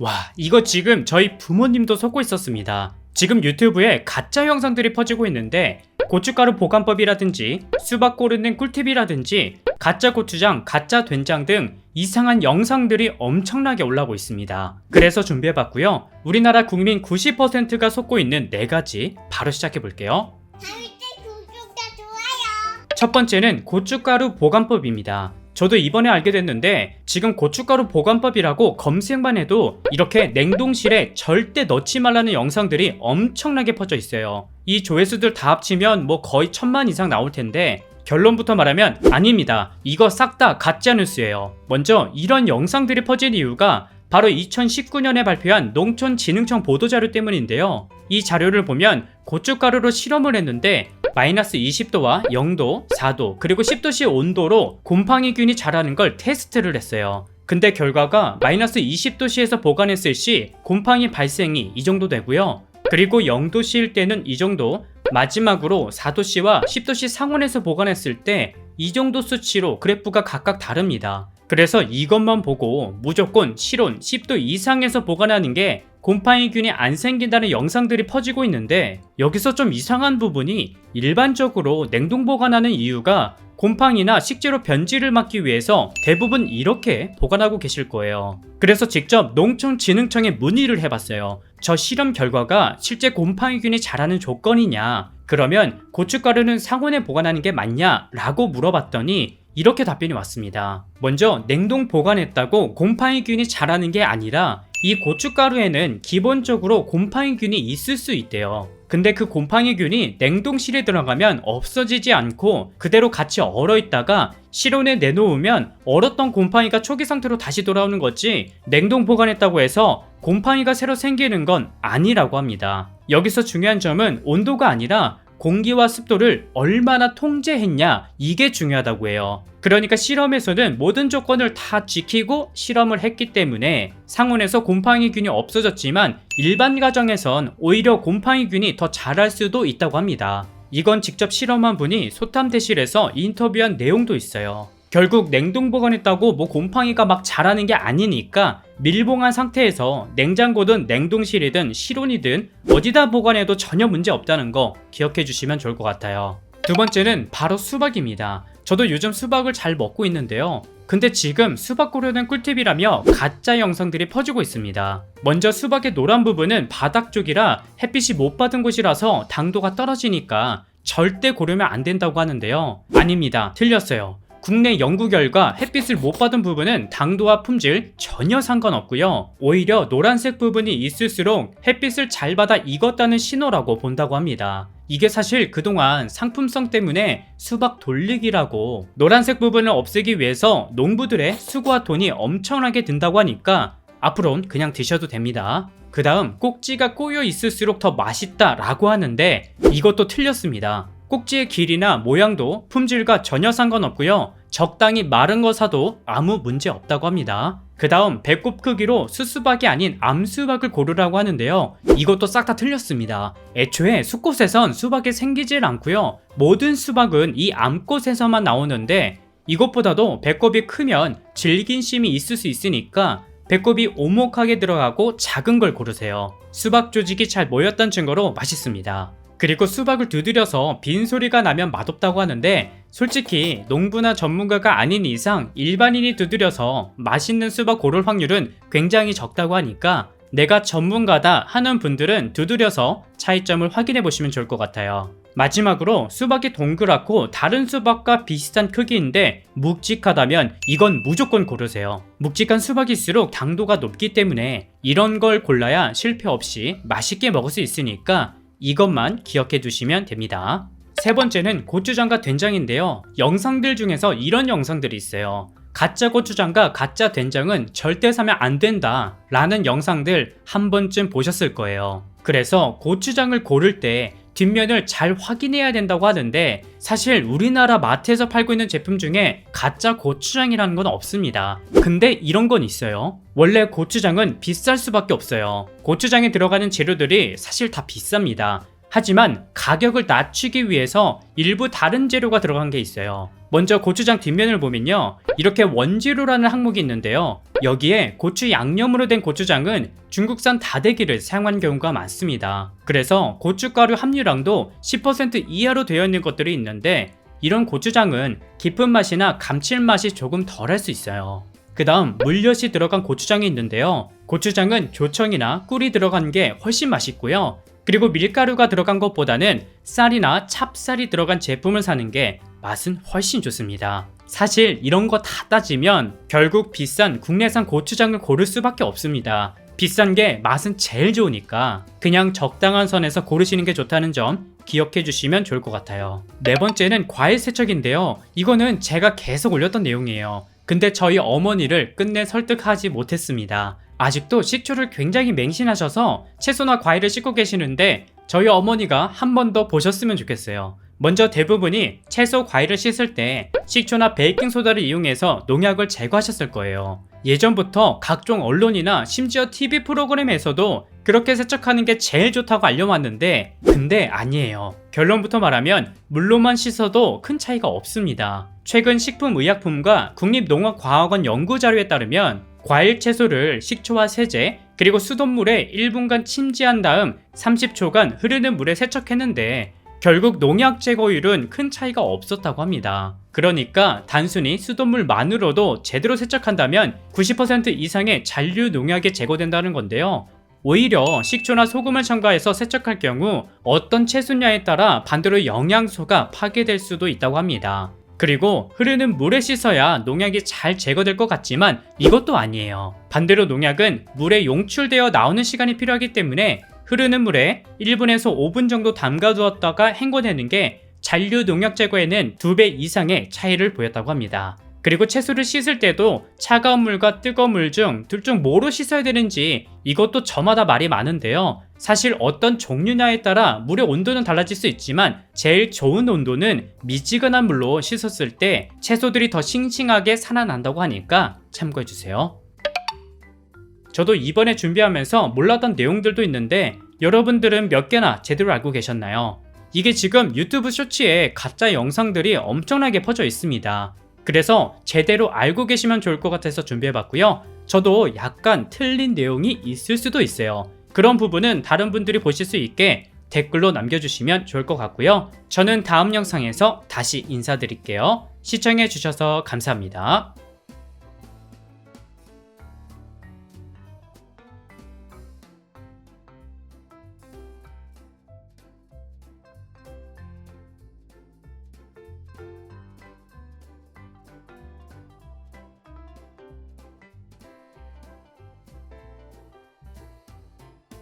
와, 이거 지금 저희 부모님도 속고 있었습니다. 지금 유튜브에 가짜 영상들이 퍼지고 있는데 고춧가루 보관법이라든지 수박 고르는 꿀팁이라든지 가짜 고추장, 가짜 된장 등 이상한 영상들이 엄청나게 올라오고 있습니다. 그래서 준비해봤고요. 우리나라 국민 90%가 속고 있는 4가지 바로 시작해볼게요. 첫 번째는 고춧가루 보관법입니다. 저도 이번에 알게 됐는데 지금 고춧가루 보관법이라고 검색만 해도 이렇게 냉동실에 절대 넣지 말라는 영상들이 엄청나게 퍼져 있어요. 이 조회수들 다 합치면 뭐 거의 1000만 이상 나올 텐데 결론부터 말하면 아닙니다. 이거 싹 다 가짜 뉴스예요. 먼저 이런 영상들이 퍼진 이유가 바로 2019년에 발표한 농촌진흥청 보도자료 때문인데요. 이 자료를 보면 고춧가루로 실험을 했는데 마이너스 20도와 0도, 4도, 그리고 10도씨 온도로 곰팡이균이 자라는 걸 테스트를 했어요. 근데 결과가 마이너스 20도씨에서 보관했을 시 곰팡이 발생이 이 정도 되고요. 그리고 0도씨일 때는 이 정도, 마지막으로 4도씨와 10도씨 상온에서 보관했을 때 이 정도 수치로 그래프가 각각 다릅니다. 그래서 이것만 보고 무조건 실온 10도 이상에서 보관하는 게 곰팡이균이 안 생긴다는 영상들이 퍼지고 있는데 여기서 좀 이상한 부분이 일반적으로 냉동 보관하는 이유가 곰팡이나 식재료 변질을 막기 위해서 대부분 이렇게 보관하고 계실 거예요. 그래서 직접 농촌진흥청에 문의를 해봤어요. 저 실험 결과가 실제 곰팡이균이 자라는 조건이냐, 그러면 고춧가루는 상온에 보관하는 게 맞냐 라고 물어봤더니 이렇게 답변이 왔습니다. 먼저 냉동 보관했다고 곰팡이균이 자라는 게 아니라 이 고춧가루에는 기본적으로 곰팡이균이 있을 수 있대요. 근데 그 곰팡이균이 냉동실에 들어가면 없어지지 않고 그대로 같이 얼어있다가 실온에 내놓으면 얼었던 곰팡이가 초기 상태로 다시 돌아오는 거지 냉동 보관했다고 해서 곰팡이가 새로 생기는 건 아니라고 합니다. 여기서 중요한 점은 온도가 아니라 공기와 습도를 얼마나 통제했냐, 이게 중요하다고 해요. 그러니까 실험에서는 모든 조건을 다 지키고 실험을 했기 때문에 상온에서 곰팡이균이 없어졌지만 일반 가정에선 오히려 곰팡이균이 더 자랄 수도 있다고 합니다. 이건 직접 실험한 분이 소탐대실에서 인터뷰한 내용도 있어요. 결국 냉동 보관했다고 뭐 곰팡이가 막 자라는 게 아니니까 밀봉한 상태에서 냉장고든 냉동실이든 실온이든 어디다 보관해도 전혀 문제 없다는 거 기억해 주시면 좋을 것 같아요. 두 번째는 바로 수박입니다. 저도 요즘 수박을 잘 먹고 있는데요. 근데 지금 수박 고르는 꿀팁이라며 가짜 영상들이 퍼지고 있습니다. 먼저 수박의 노란 부분은 바닥 쪽이라 햇빛이 못 받은 곳이라서 당도가 떨어지니까 절대 고르면 안 된다고 하는데요. 아닙니다. 틀렸어요. 국내 연구 결과 햇빛을 못 받은 부분은 당도와 품질 전혀 상관없고요. 오히려 노란색 부분이 있을수록 햇빛을 잘 받아 익었다는 신호라고 본다고 합니다. 이게 사실 그동안 상품성 때문에 수박 돌리기라고 노란색 부분을 없애기 위해서 농부들의 수고와 돈이 엄청나게 든다고 하니까 앞으로는 그냥 드셔도 됩니다. 그 다음 꼭지가 꼬여 있을수록 더 맛있다 라고 하는데 이것도 틀렸습니다. 꼭지의 길이나 모양도 품질과 전혀 상관없고요. 적당히 마른 거 사도 아무 문제 없다고 합니다. 그 다음 배꼽 크기로 수수박이 아닌 암수박을 고르라고 하는데요. 이것도 싹 다 틀렸습니다. 애초에 숫꽃에선 수박이 생기질 않고요. 모든 수박은 이 암꽃에서만 나오는데 이것보다도 배꼽이 크면 질긴심이 있을 수 있으니까 배꼽이 오목하게 들어가고 작은 걸 고르세요. 수박 조직이 잘 모였다는 증거로 맛있습니다. 그리고 수박을 두드려서 빈소리가 나면 맛없다고 하는데 솔직히 농부나 전문가가 아닌 이상 일반인이 두드려서 맛있는 수박 고를 확률은 굉장히 적다고 하니까 내가 전문가다 하는 분들은 두드려서 차이점을 확인해 보시면 좋을 것 같아요. 마지막으로 수박이 동그랗고 다른 수박과 비슷한 크기인데 묵직하다면 이건 무조건 고르세요. 묵직한 수박일수록 당도가 높기 때문에 이런 걸 골라야 실패 없이 맛있게 먹을 수 있으니까 이것만 기억해 두시면 됩니다. 세 번째는 고추장과 된장인데요. 영상들 중에서 이런 영상들이 있어요. 가짜 고추장과 가짜 된장은 절대 사면 안 된다 라는 영상들 한 번쯤 보셨을 거예요. 그래서 고추장을 고를 때 뒷면을 잘 확인해야 된다고 하는데 사실 우리나라 마트에서 팔고 있는 제품 중에 가짜 고추장이라는 건 없습니다. 근데 이런 건 있어요. 원래 고추장은 비쌀 수밖에 없어요. 고추장에 들어가는 재료들이 사실 다 비쌉니다. 하지만 가격을 낮추기 위해서 일부 다른 재료가 들어간 게 있어요. 먼저 고추장 뒷면을 보면요, 이렇게 원재료라는 항목이 있는데요, 여기에 고추 양념으로 된 고추장은 중국산 다대기를 사용한 경우가 많습니다. 그래서 고춧가루 함유량도 10% 이하로 되어 있는 것들이 있는데, 이런 고추장은 깊은 맛이나 감칠맛이 조금 덜할 수 있어요. 그 다음 물엿이 들어간 고추장이 있는데요, 고추장은 조청이나 꿀이 들어간 게 훨씬 맛있고요, 그리고 밀가루가 들어간 것보다는 쌀이나 찹쌀이 들어간 제품을 사는 게 맛은 훨씬 좋습니다. 사실 이런 거 다 따지면 결국 비싼 국내산 고추장을 고를 수밖에 없습니다. 비싼 게 맛은 제일 좋으니까 그냥 적당한 선에서 고르시는 게 좋다는 점 기억해 주시면 좋을 것 같아요. 네 번째는 과일 세척인데요, 이거는 제가 계속 올렸던 내용이에요. 근데 저희 어머니를 끝내 설득하지 못했습니다. 아직도 식초를 굉장히 맹신하셔서 채소나 과일을 씻고 계시는데 저희 어머니가 한 번 더 보셨으면 좋겠어요. 먼저 대부분이 채소, 과일을 씻을 때 식초나 베이킹소다를 이용해서 농약을 제거하셨을 거예요. 예전부터 각종 언론이나 심지어 TV 프로그램에서도 그렇게 세척하는 게 제일 좋다고 알려왔는데, 근데 아니에요. 결론부터 말하면 물로만 씻어도 큰 차이가 없습니다. 최근 식품의약품과 국립농업과학원 연구자료에 따르면 과일, 채소를 식초와 세제, 그리고 수돗물에 1분간 침지한 다음 30초간 흐르는 물에 세척했는데 결국 농약 제거율은 큰 차이가 없었다고 합니다. 그러니까 단순히 수돗물만으로도 제대로 세척한다면 90% 이상의 잔류 농약이 제거된다는 건데요. 오히려 식초나 소금을 첨가해서 세척할 경우 어떤 채소냐에 따라 반대로 영양소가 파괴될 수도 있다고 합니다. 그리고 흐르는 물에 씻어야 농약이 잘 제거될 것 같지만 이것도 아니에요. 반대로 농약은 물에 용출되어 나오는 시간이 필요하기 때문에 흐르는 물에 1분에서 5분 정도 담가두었다가 헹궈내는 게 잔류 농약 제거에는 2배 이상의 차이를 보였다고 합니다. 그리고 채소를 씻을 때도 차가운 물과 뜨거운 물 중 둘 중 뭐로 씻어야 되는지 이것도 저마다 말이 많은데요. 사실 어떤 종류냐에 따라 물의 온도는 달라질 수 있지만 제일 좋은 온도는 미지근한 물로 씻었을 때 채소들이 더 싱싱하게 살아난다고 하니까 참고해주세요. 저도 이번에 준비하면서 몰랐던 내용들도 있는데 여러분들은 몇 개나 제대로 알고 계셨나요? 이게 지금 유튜브 쇼츠에 가짜 영상들이 엄청나게 퍼져 있습니다. 그래서 제대로 알고 계시면 좋을 것 같아서 준비해봤고요. 저도 약간 틀린 내용이 있을 수도 있어요. 그런 부분은 다른 분들이 보실 수 있게 댓글로 남겨주시면 좋을 것 같고요. 저는 다음 영상에서 다시 인사드릴게요. 시청해주셔서 감사합니다.